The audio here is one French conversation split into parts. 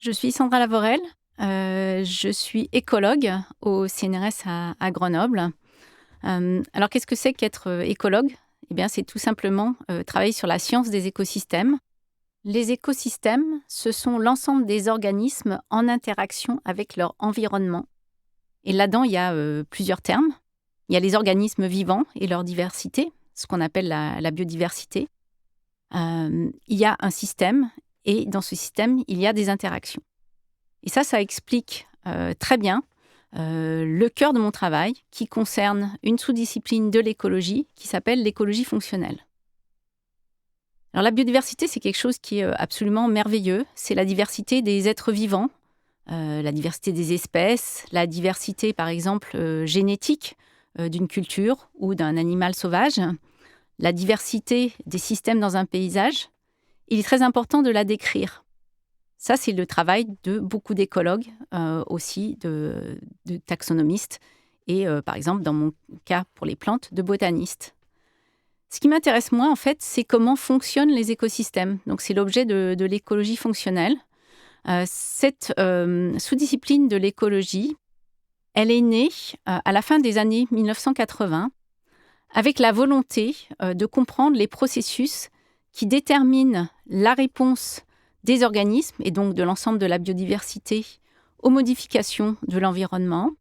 Je suis Sandra Lavorel, je suis écologue au CNRS à Grenoble. Alors qu'est-ce que c'est qu'être, écologue? Eh bien, c'est tout simplement, travailler sur la science des écosystèmes. Les écosystèmes, ce sont l'ensemble des organismes en interaction avec leur environnement et là-dedans, il y a, plusieurs termes. Il y a les organismes vivants et leur diversité, ce qu'on appelle la biodiversité. Il y a un système et dans ce système, il y a des interactions. Et ça explique très bien le cœur de mon travail qui concerne une sous-discipline de l'écologie qui s'appelle l'écologie fonctionnelle. Alors la biodiversité, c'est quelque chose qui est absolument merveilleux. C'est la diversité des êtres vivants, la diversité des espèces, la diversité par exemple génétique d'une culture ou d'un animal sauvage, la diversité des systèmes dans un paysage. Il est très important de la décrire. Ça, c'est le travail de beaucoup d'écologues, aussi de taxonomistes et par exemple, dans mon cas pour les plantes, de botanistes. Ce qui m'intéresse moi, en fait, c'est comment fonctionnent les écosystèmes. Donc c'est l'objet de l'écologie fonctionnelle. Cette sous-discipline de l'écologie, elle est née à la fin des années 1980 avec la volonté de comprendre les processus qui déterminent la réponse des organismes et donc de l'ensemble de la biodiversité aux modifications de l'environnement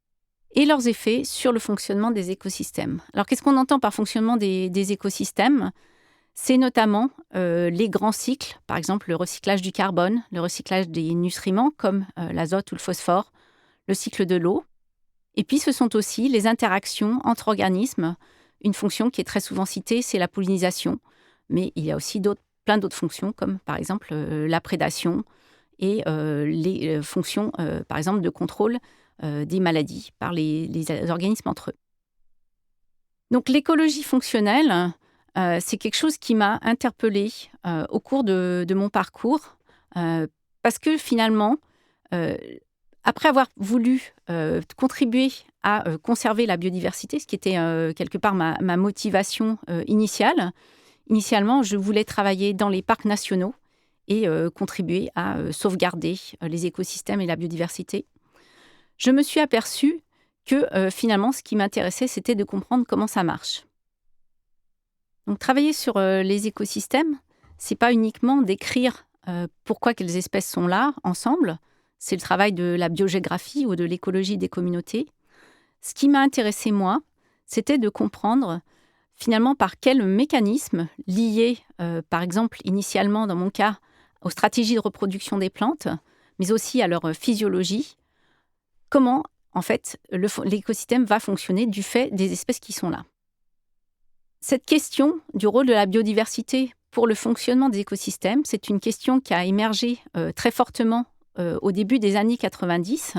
et leurs effets sur le fonctionnement des écosystèmes. Alors, qu'est-ce qu'on entend par fonctionnement des écosystèmes? C'est notamment les grands cycles, par exemple le recyclage du carbone, le recyclage des nutriments comme l'azote ou le phosphore, le cycle de l'eau. Et puis, ce sont aussi les interactions entre organismes. Une fonction qui est très souvent citée, c'est la pollinisation. Mais il y a aussi plein d'autres fonctions, comme par exemple la prédation et les fonctions, par exemple, de contrôle des maladies par les organismes entre eux. Donc l'écologie fonctionnelle, c'est quelque chose qui m'a interpellée au cours de mon parcours, parce que finalement, après avoir voulu contribuer à conserver la biodiversité, ce qui était quelque part ma motivation initiale. Initialement, je voulais travailler dans les parcs nationaux et contribuer à sauvegarder les écosystèmes et la biodiversité. Je me suis aperçue que finalement, ce qui m'intéressait, c'était de comprendre comment ça marche. Donc, travailler sur les écosystèmes, c'est pas uniquement décrire pourquoi quelles espèces sont là ensemble. C'est le travail de la biogéographie ou de l'écologie des communautés. Ce qui m'a intéressé, moi, c'était de comprendre finalement par quels mécanismes liés, par exemple, initialement, dans mon cas, aux stratégies de reproduction des plantes, mais aussi à leur physiologie, comment, en fait, l'écosystème va fonctionner du fait des espèces qui sont là. Cette question du rôle de la biodiversité pour le fonctionnement des écosystèmes, c'est une question qui a émergé très fortement au début des années 90,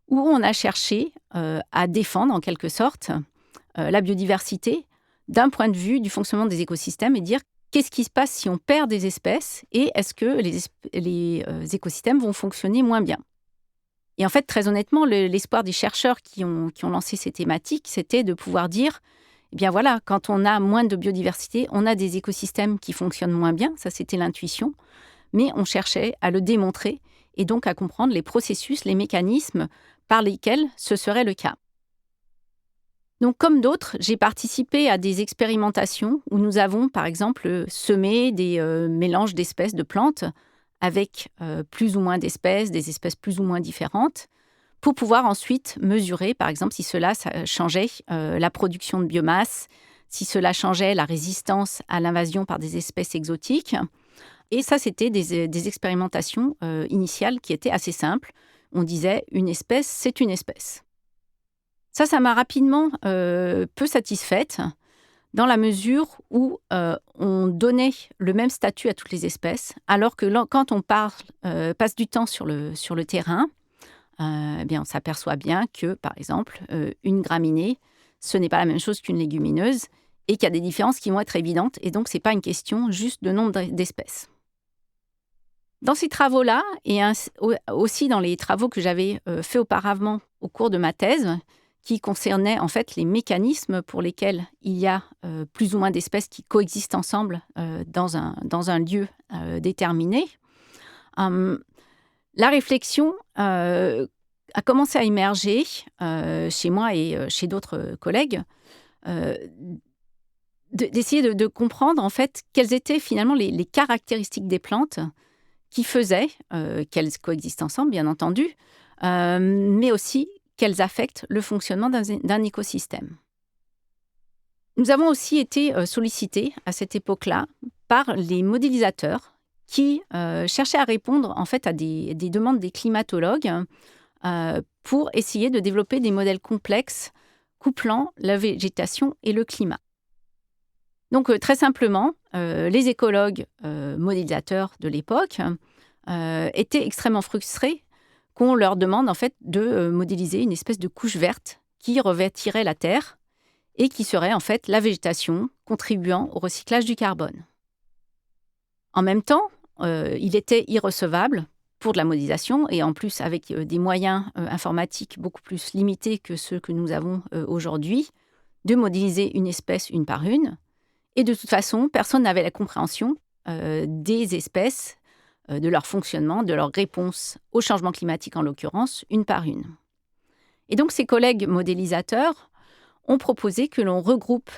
où on a cherché à défendre, en quelque sorte, la biodiversité d'un point de vue du fonctionnement des écosystèmes et dire qu'est-ce qui se passe si on perd des espèces et est-ce que les écosystèmes vont fonctionner moins bien. Et en fait, très honnêtement, l'espoir des chercheurs qui ont lancé ces thématiques, c'était de pouvoir dire, eh bien voilà, quand on a moins de biodiversité, on a des écosystèmes qui fonctionnent moins bien, ça c'était l'intuition, mais on cherchait à le démontrer et donc à comprendre les processus, les mécanismes par lesquels ce serait le cas. Donc, comme d'autres, j'ai participé à des expérimentations où nous avons, par exemple, semé des mélanges d'espèces de plantes avec plus ou moins d'espèces, des espèces plus ou moins différentes, pour pouvoir ensuite mesurer, par exemple, si cela changeait la production de biomasse, si cela changeait la résistance à l'invasion par des espèces exotiques. Et ça, c'était des expérimentations initiales qui étaient assez simples. On disait, une espèce, c'est une espèce. Ça m'a rapidement peu satisfaite, dans la mesure où on donnait le même statut à toutes les espèces, alors que quand on passe du temps sur le terrain, eh bien, on s'aperçoit bien que, par exemple, une graminée, ce n'est pas la même chose qu'une légumineuse, et qu'il y a des différences qui vont être évidentes, et donc ce n'est pas une question juste de nombre d'espèces. Dans ces travaux-là, et aussi dans les travaux que j'avais faits auparavant au cours de ma thèse, qui concernaient en fait les mécanismes pour lesquels il y a plus ou moins d'espèces qui coexistent ensemble dans un lieu déterminé, La réflexion a commencé à émerger chez moi et chez d'autres collègues, euh, d'essayer de comprendre en fait quelles étaient finalement les caractéristiques des plantes qui faisaient qu'elles coexistent ensemble, bien entendu, mais aussi qu'elles affectent le fonctionnement d'un écosystème. Nous avons aussi été sollicités à cette époque-là par les modélisateurs qui cherchaient à répondre en fait à des demandes des climatologues pour essayer de développer des modèles complexes couplant la végétation et le climat. Donc très simplement, les écologues modélisateurs de l'époque étaient extrêmement frustrés qu'on leur demande en fait de modéliser une espèce de couche verte qui revêtirait la Terre et qui serait en fait la végétation contribuant au recyclage du carbone. En même temps, il était irrecevable pour de la modélisation et en plus avec des moyens informatiques beaucoup plus limités que ceux que nous avons aujourd'hui, de modéliser une espèce une par une. Et de toute façon, personne n'avait la compréhension des espèces, de leur fonctionnement, de leur réponse au changement climatique en l'occurrence, une par une. Et donc ces collègues modélisateurs ont proposé que l'on regroupe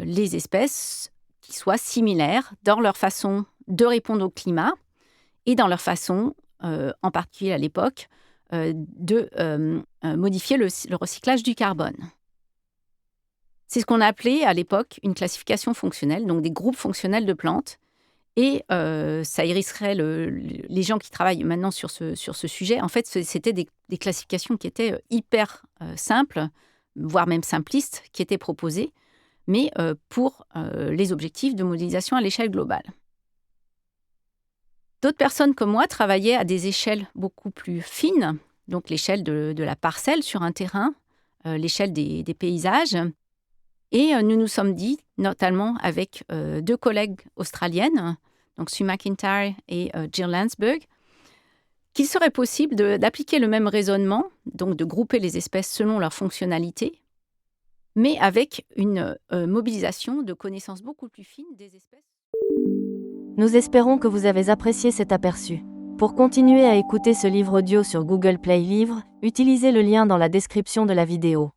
les espèces qui soient similaires dans leur façon de répondre au climat et dans leur façon, en particulier à l'époque, de modifier le recyclage du carbone. C'est ce qu'on a appelé à l'époque une classification fonctionnelle, donc des groupes fonctionnels de plantes. Et ça hérisserait les gens qui travaillent maintenant sur ce sujet. En fait, c'était des classifications qui étaient hyper simples, voire même simplistes, qui étaient proposées, mais pour les objectifs de modélisation à l'échelle globale. D'autres personnes comme moi travaillaient à des échelles beaucoup plus fines, donc l'échelle de la parcelle sur un terrain, l'échelle des paysages. Et nous nous sommes dit, notamment avec deux collègues australiennes, donc Sue McIntyre et Jill Landsberg, qu'il serait possible d'appliquer le même raisonnement, donc de grouper les espèces selon leur fonctionnalité, mais avec une mobilisation de connaissances beaucoup plus fines des espèces. Nous espérons que vous avez apprécié cet aperçu. Pour continuer à écouter ce livre audio sur Google Play Livres, utilisez le lien dans la description de la vidéo.